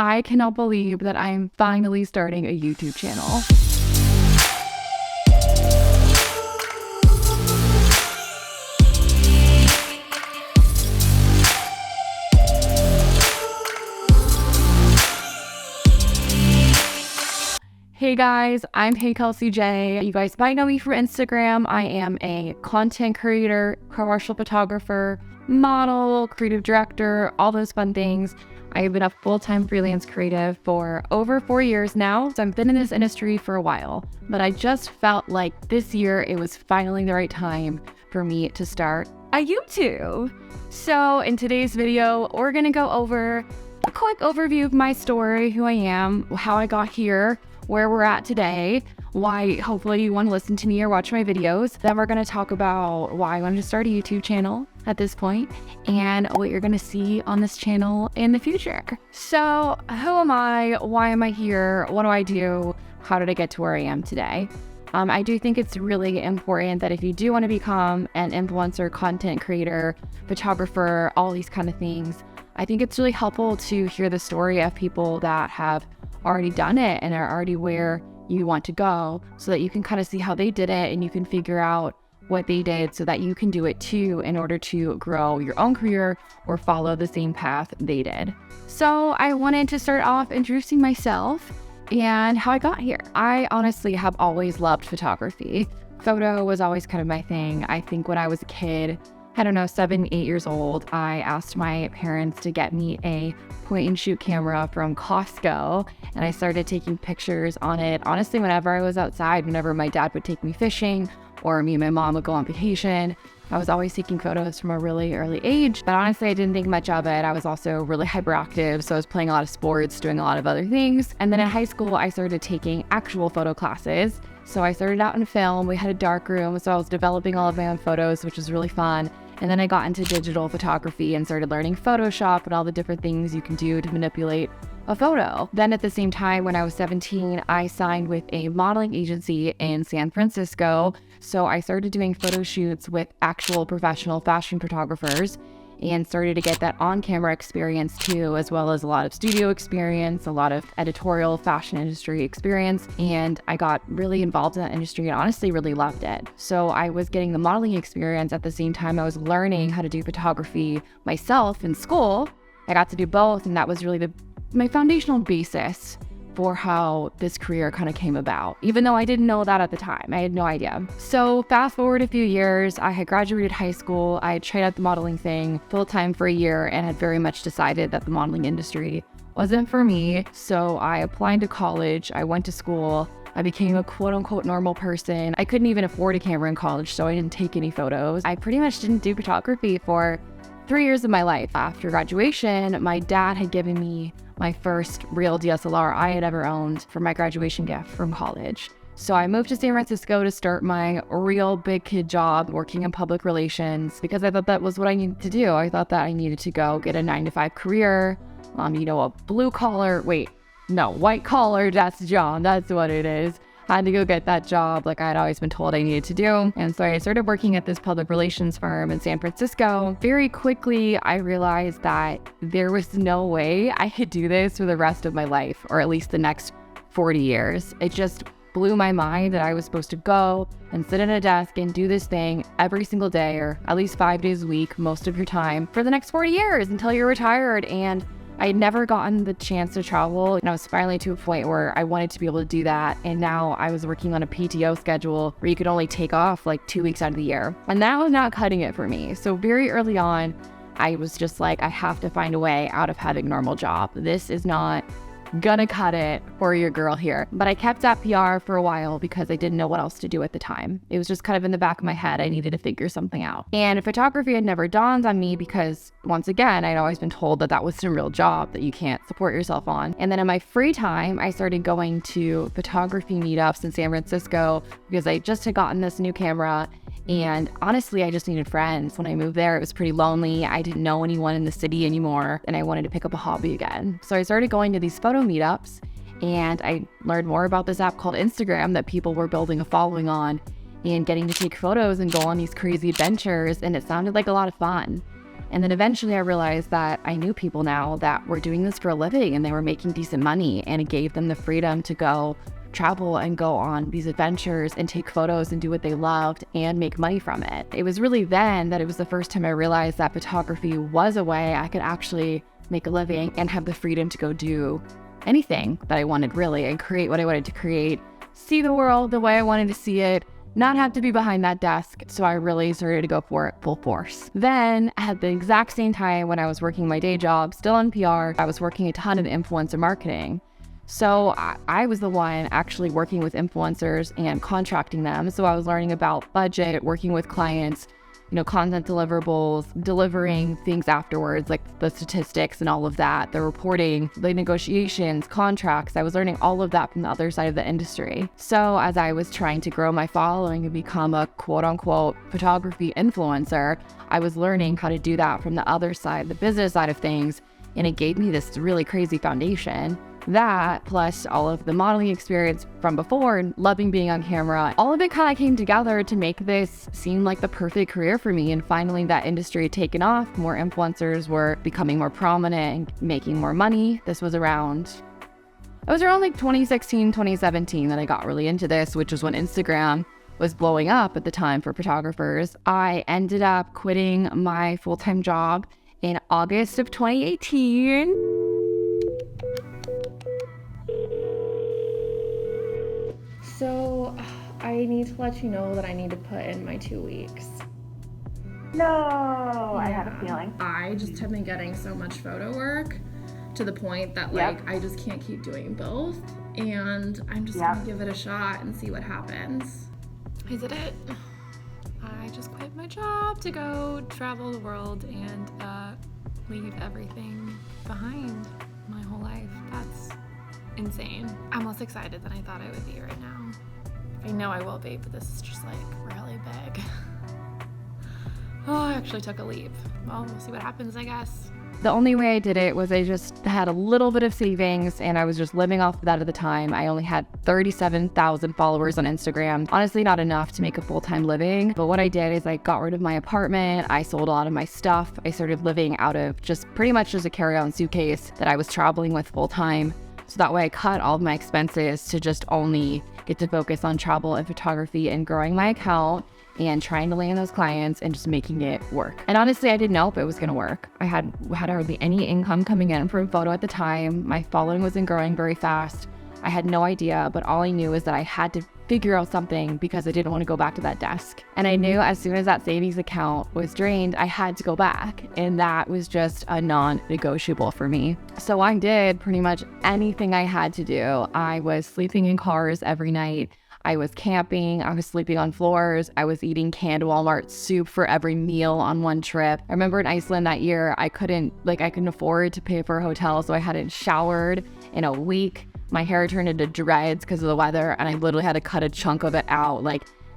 I cannot believe that I'm finally starting a YouTube channel. Hey guys, I'm Hey Kelsey J. You guys might know me from Instagram. I am a content creator, commercial photographer, model, creative director, all those fun things. I've been a full-time freelance creative for over 4 years now, so I've been in this industry for a while. But I just felt like this year it was finally the right time for me to start a YouTube. So in today's video, we're gonna go over a quick overview of my story, who I am, how I got here, where we're at today, why hopefully you want to listen to me or watch my videos. Then we're going to talk about why I wanted to start a YouTube channel at this point and what you're going to see on this channel in the future. So who am I? Why am I here? What do I do? How did I get to where I am today? I do think it's really important that if you do want to become an influencer, content creator, photographer, all these kind of things, I think it's really helpful to hear the story of people that have already done it and are already where you want to go, so that you can kind of see how they did it and you can figure out what they did so that you can do it too in order to grow your own career or follow the same path they did. So I wanted to start off introducing myself and how I got here. I honestly have always loved photography. Photo was always kind of my thing. I think when I was a kid, I don't know, 7, 8 years old, I asked my parents to get me a point and shoot camera from Costco, and I started taking pictures on it. Honestly, whenever I was outside, whenever my dad would take me fishing or me and my mom would go on vacation, I was always taking photos from a really early age. But honestly, I didn't think much of it. I was also really hyperactive, so I was playing a lot of sports, doing a lot of other things. And then in high school, I started taking actual photo classes. So I started out in film. We had a dark room, so I was developing all of my own photos, which was really fun. And then I got into digital photography and started learning Photoshop and all the different things you can do to manipulate a photo. Then at the same time, when I was 17, I signed with a modeling agency in San Francisco. So I started doing photo shoots with actual professional fashion photographers and started to get that on-camera experience too, as well as a lot of studio experience, a lot of editorial fashion industry experience. And I got really involved in that industry and honestly really loved it. So I was getting the modeling experience at the same time I was learning how to do photography myself in school. I got to do both, and that was really my foundational basis for how this career kind of came about, even though I didn't know that at the time. I had no idea. So fast forward a few years, I had graduated high school. I had tried out the modeling thing full time for a year and had very much decided that the modeling industry wasn't for me. So I applied to college. I went to school. I became a quote unquote normal person. I couldn't even afford a camera in college, so I didn't take any photos. I pretty much didn't do photography for 3 years of my life. After graduation, my dad had given me my first real DSLR I had ever owned for my graduation gift from college. So I moved to San Francisco to start my real big kid job working in public relations because I thought that was what I needed to do. I thought that I needed to go get a 9-to-5 career, a white collar desk job. That's what it is. I had to go get that job like I had always been told I needed to do. And so I started working at this public relations firm in San Francisco. Very quickly, I realized that there was no way I could do this for the rest of my life, or at least the next 40 years. It just blew my mind that I was supposed to go and sit at a desk and do this thing every single day, or at least 5 days a week, most of your time, for the next 40 years until you're retired. And I had never gotten the chance to travel, and I was finally to a point where I wanted to be able to do that. And now I was working on a PTO schedule where you could only take off like 2 weeks out of the year. And that was not cutting it for me. So very early on, I was just like, I have to find a way out of having a normal job. This is not gonna cut it for your girl here. But I kept at PR for a while because I didn't know what else to do at the time. It was just kind of in the back of my head. I needed to figure something out. And photography had never dawned on me because, once again, I'd always been told that that was some real job that you can't support yourself on. And then in my free time, I started going to photography meetups in San Francisco because I just had gotten this new camera. And honestly, I just needed friends. When I moved there, it was pretty lonely. I didn't know anyone in the city anymore, and I wanted to pick up a hobby again. So I started going to these photo meetups, and I learned more about this app called Instagram that people were building a following on and getting to take photos and go on these crazy adventures, and it sounded like a lot of fun. And then eventually I realized that I knew people now that were doing this for a living and they were making decent money, and it gave them the freedom to go travel and go on these adventures and take photos and do what they loved and make money from it. It was really then that it was the first time I realized that photography was a way I could actually make a living and have the freedom to go do anything that I wanted, really, and create what I wanted to create, see the world the way I wanted to see it, not have to be behind that desk. So I really started to go for it full force. Then at the exact same time when I was working my day job, still in PR, I was working a ton of influencer marketing. So I was the one actually working with influencers and contracting them. So I was learning about budget, working with clients, content deliverables, delivering things afterwards, like the statistics and all of that, the reporting, the negotiations, contracts. I was learning all of that from the other side of the industry. So as I was trying to grow my following and become a quote unquote photography influencer, I was learning how to do that from the other side, the business side of things. And it gave me this really crazy foundation. That, plus all of the modeling experience from before and loving being on camera, all of it kind of came together to make this seem like the perfect career for me. And finally, that industry had taken off. More influencers were becoming more prominent and making more money. It was around like 2016, 2017 that I got really into this, which was when Instagram was blowing up at the time for photographers. I ended up quitting my full-time job in August of 2018. So I need to let you know that I need to put in my 2 weeks. No, I had a feeling. I just have been getting so much photo work to the point that I just can't keep doing both. And I'm just gonna give it a shot and see what happens. I did it. I just quit my job to go travel the world and leave everything behind, my whole life. That's insane. I'm less excited than I thought I would be right now. I know I will be, but this is just really big. Oh, I actually took a leap. Well, we'll see what happens, I guess. The only way I did it was I just had a little bit of savings and I was just living off of that at the time. I only had 37,000 followers on Instagram. Honestly, not enough to make a full-time living. But what I did is I got rid of my apartment. I sold a lot of my stuff. I started living out of just pretty much just a carry-on suitcase that I was traveling with full-time. So that way I cut all of my expenses to just only get to focus on travel and photography and growing my account and trying to land those clients and just making it work. And honestly, I didn't know if it was gonna work. I had hardly any income coming in from photo at the time. My following wasn't growing very fast. I had no idea, but all I knew is that I had to figure out something because I didn't want to go back to that desk. And I knew as soon as that savings account was drained, I had to go back. And that was just a non-negotiable for me. So I did pretty much anything I had to do. I was sleeping in cars every night. I was camping, I was sleeping on floors, I was eating canned Walmart soup for every meal on one trip. I remember in Iceland that year, I couldn't afford to pay for a hotel, so I hadn't showered in a week. My hair turned into dreads because of the weather, and I literally had to cut a chunk of it out.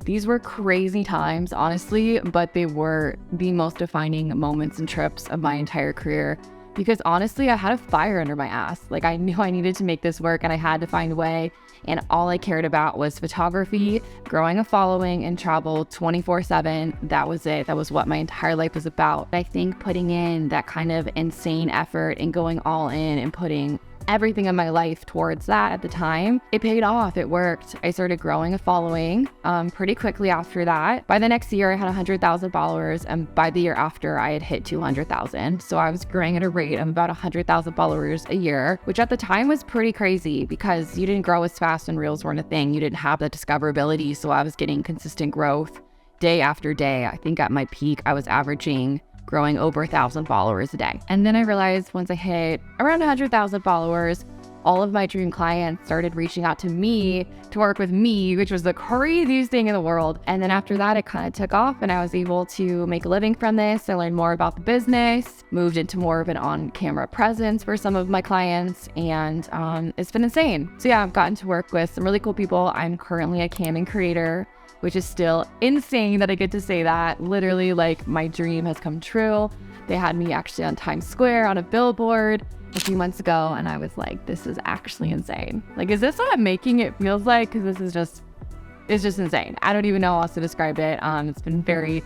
These were crazy times, honestly, but they were the most defining moments and trips of my entire career. Because honestly, I had a fire under my ass. I knew I needed to make this work and I had to find a way. And all I cared about was photography, growing a following, and travel 24/7. That was it. That was what my entire life was about. I think putting in that kind of insane effort and going all in and putting everything in my life towards that at the time, it paid off. It worked. I started growing a following pretty quickly after that. By the next year, I had 100,000 followers, and by the year after, I had hit 200,000. So I was growing at a rate of about 100,000 followers a year, which at the time was pretty crazy because you didn't grow as fast and Reels weren't a thing. You didn't have the discoverability, so I was getting consistent growth day after day. I think at my peak, I was averaging growing over 1,000 followers a day. And then I realized once I hit around 100,000 followers, all of my dream clients started reaching out to me to work with me, which was the craziest thing in the world. And then after that, it kind of took off and I was able to make a living from this. I learned more about the business, moved into more of an on-camera presence for some of my clients, and it's been insane. So yeah, I've gotten to work with some really cool people. I'm currently a Canon creator, which is still insane that I get to say that. Literally, my dream has come true. They had me actually on Times Square on a billboard a few months ago, and I was like, this is actually insane. Is this what I'm making it feels like? Because it's just insane. I don't even know how else to describe it. It's been very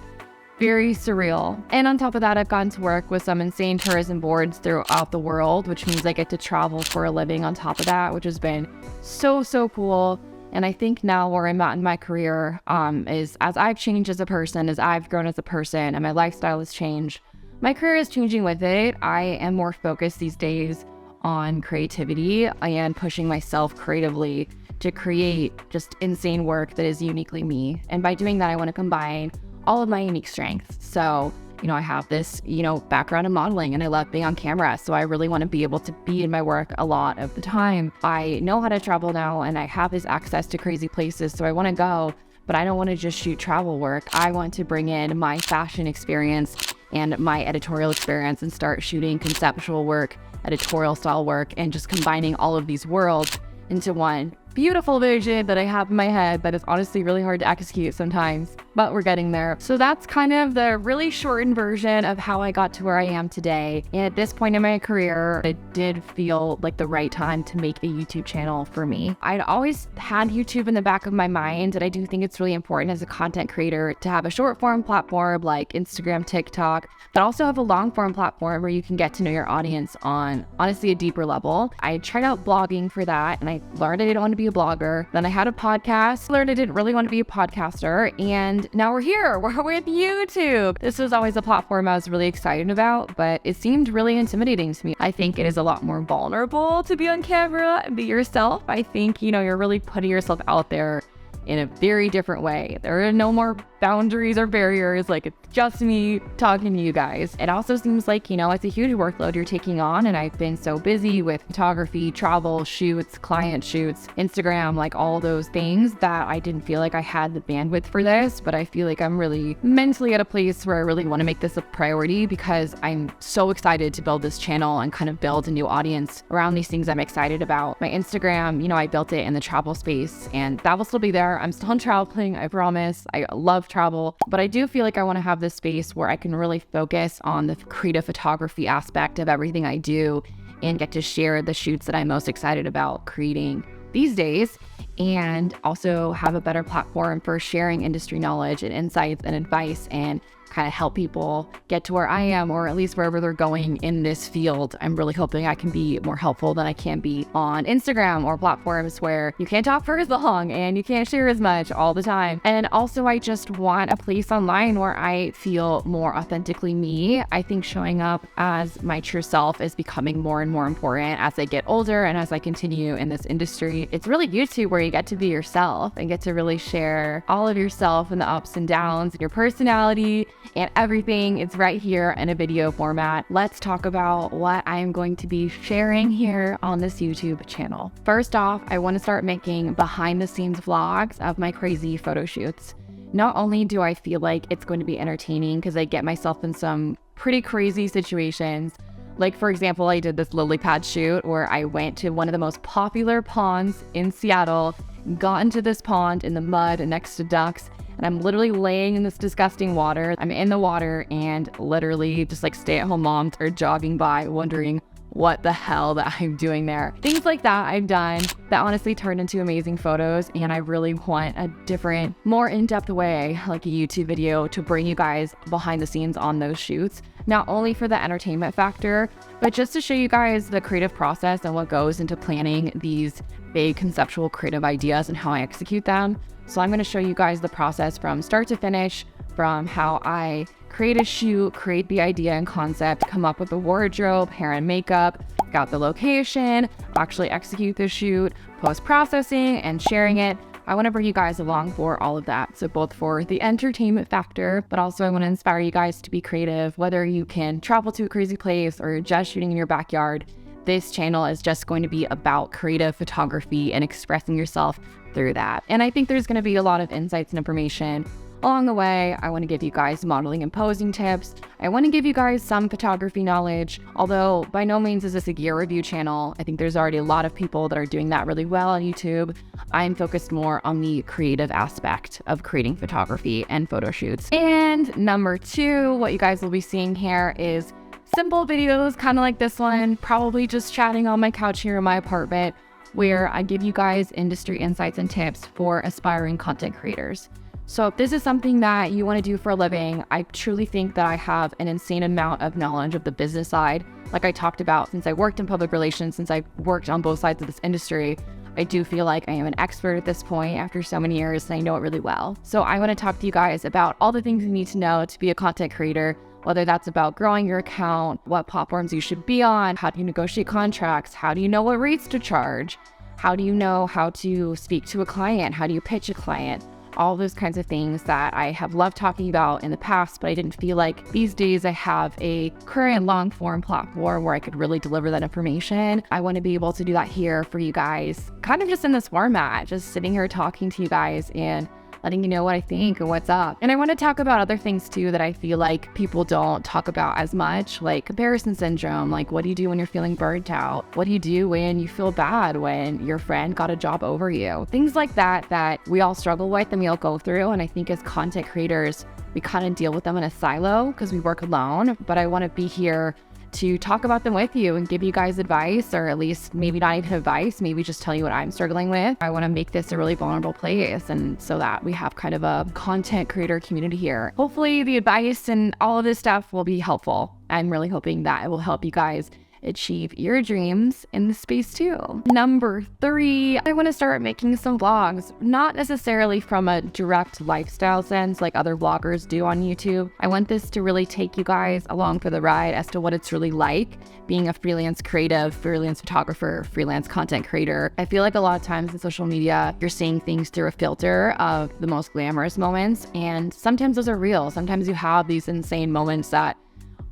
very surreal. And on top of that, I've gotten to work with some insane tourism boards throughout the world, which means I get to travel for a living on top of that, which has been so cool. And I think now where I'm at in my career is as I've changed as a person, as I've grown as a person, and my lifestyle has changed, my career is changing with it. I am more focused these days on creativity and pushing myself creatively to create just insane work that is uniquely me. And by doing that, I want to combine all of my unique strengths. So, I have this, background in modeling, and I love being on camera. So I really want to be able to be in my work a lot of the time. I know how to travel now, and I have this access to crazy places. So I want to go, but I don't want to just shoot travel work. I want to bring in my fashion experience and my editorial experience and start shooting conceptual work, editorial style work, and just combining all of these worlds into one beautiful vision that I have in my head that is honestly really hard to execute sometimes, but we're getting there. So that's kind of the really shortened version of how I got to where I am today. And at this point in my career, it did feel like the right time to make a YouTube channel for me. I'd always had YouTube in the back of my mind, and I do think it's really important as a content creator to have a short form platform like Instagram, TikTok, but also have a long form platform where you can get to know your audience on honestly a deeper level. I tried out blogging for that, and I learned I didn't want to be a blogger. Then I had a podcast, learned I didn't really want to be a podcaster, and now we're here. We're with YouTube. This was always a platform I was really excited about, but it seemed really intimidating to me. I think it is a lot more vulnerable to be on camera and be yourself. I think, you're really putting yourself out there in a very different way. There are no more boundaries or barriers. Like, it's just me talking to you guys. It also seems like, it's a huge workload you're taking on. And I've been so busy with photography, travel, shoots, client shoots, Instagram, like all those things that I didn't feel like I had the bandwidth for this. But I feel like I'm really mentally at a place where I really want to make this a priority because I'm so excited to build this channel and kind of build a new audience around these things I'm excited about. My Instagram, I built it in the travel space, and that will still be there. I'm still traveling, I promise. I love travel, but I do feel like I want to have this space where I can really focus on the creative photography aspect of everything I do and get to share the shoots that I'm most excited about creating these days, and also have a better platform for sharing industry knowledge and insights and advice and kind of help people get to where I am, or at least wherever they're going in this field. I'm really hoping I can be more helpful than I can be on Instagram or platforms where you can't talk for as long and you can't share as much all the time. And also, I just want a place online where I feel more authentically me. I think showing up as my true self is becoming more and more important as I get older and as I continue in this industry. It's really YouTube where you get to be yourself and get to really share all of yourself and the ups and downs and your personality and everything. It's right here in a video format. Let's talk about what I'm going to be sharing here on this YouTube channel. First off, I want to start making behind the scenes vlogs of my crazy photo shoots. Not only do I feel like it's going to be entertaining because I get myself in some pretty crazy situations. Like, for example, I did this lily pad shoot where I went to one of the most popular ponds in Seattle, got into this pond in the mud next to ducks, and I'm literally laying in this disgusting water. I'm in the water, and literally just like stay-at-home moms are jogging by wondering what the hell that I'm doing there. Things like that I've done that honestly turned into amazing photos, and I really want a different, more in-depth way, like a YouTube video, to bring you guys behind the scenes on those shoots. Not only for the entertainment factor, but just to show you guys the creative process and what goes into planning these big conceptual creative ideas and how I execute them. So I'm going to show you guys the process from start to finish, from how I create a shoot, create the idea and concept, come up with the wardrobe, hair and makeup, got the location, actually execute the shoot, post-processing and sharing it. I want to bring you guys along for all of that. So both for the entertainment factor, but also I want to inspire you guys to be creative, whether you can travel to a crazy place or just shooting in your backyard. This channel is just going to be about creative photography and expressing yourself through that. And I think there's going to be a lot of insights and information along the way. I want to give you guys modeling and posing tips. I want to give you guys some photography knowledge, although by no means is this a gear review channel. I think there's already a lot of people that are doing that really well on YouTube. I'm focused more on the creative aspect of creating photography and photo shoots. And number two, what you guys will be seeing here is simple videos, kind of like this one, probably just chatting on my couch here in my apartment, where I give you guys industry insights and tips for aspiring content creators. So if this is something that you want to do for a living, I truly think that I have an insane amount of knowledge of the business side. Like I talked about, since I worked in public relations, since I worked on both sides of this industry, I do feel like I am an expert at this point after so many years, and I know it really well. So I want to talk to you guys about all the things you need to know to be a content creator, whether that's about growing your account, what platforms you should be on, how do you negotiate contracts, how do you know what rates to charge, how do you know how to speak to a client, how do you pitch a client, all those kinds of things that I have loved talking about in the past, but I didn't feel like these days I have a current long form platform where I could really deliver that information. I want to be able to do that here for you guys, kind of just in this format, just sitting here talking to you guys and letting you know what I think and what's up. And I want to talk about other things too that I feel like people don't talk about as much, like comparison syndrome. Like, what do you do when you're feeling burnt out? What do you do when you feel bad when your friend got a job over you? Things like that we all struggle with and we all go through. And I think as content creators, we kind of deal with them in a silo because we work alone. But I want to be here to talk about them with you and give you guys advice, or at least maybe not even advice, maybe just tell you what I'm struggling with. I want to make this a really vulnerable place, and so that we have kind of a content creator community here. Hopefully the advice and all of this stuff will be helpful. I'm really hoping that it will help you guys achieve your dreams in the space too. Number 3, I want to start making some vlogs, not necessarily from a direct lifestyle sense like other vloggers do on YouTube. I want this to really take you guys along for the ride as to what it's really like being a freelance creative, freelance photographer, freelance content creator. I feel like a lot of times in social media, you're seeing things through a filter of the most glamorous moments, and sometimes those are real. Sometimes you have these insane moments that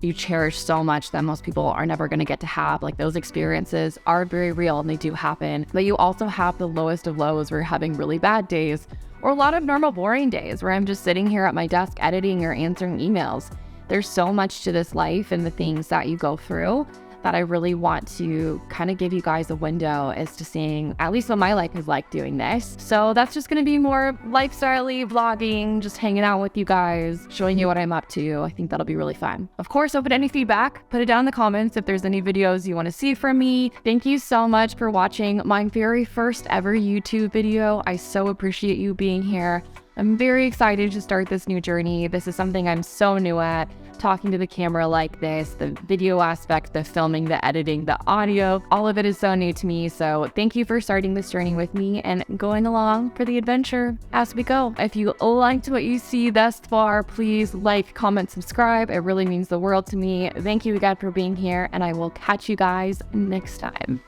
you cherish so much that most people are never going to get to have. Like, those experiences are very real and they do happen. But you also have the lowest of lows where you're having really bad days, or a lot of normal boring days where I'm just sitting here at my desk editing or answering emails. There's so much to this life and the things that you go through that I really want to kind of give you guys a window as to seeing at least what my life is like doing this. So that's just going to be more lifestyle-y vlogging, just hanging out with you guys, showing you what I'm up to. I think that'll be really fun. Of course, open any feedback, put it down in the comments if there's any videos you want to see from me. Thank you so much for watching my very first ever YouTube video. I so appreciate you being here. I'm very excited to start this new journey. This is something I'm so new at. Talking to the camera like this, the video aspect, the filming, the editing, the audio, all of it is so new to me. So thank you for starting this journey with me and going along for the adventure as we go. If you liked what you see thus far, please like, comment, subscribe. It really means the world to me. Thank you again for being here, and I will catch you guys next time.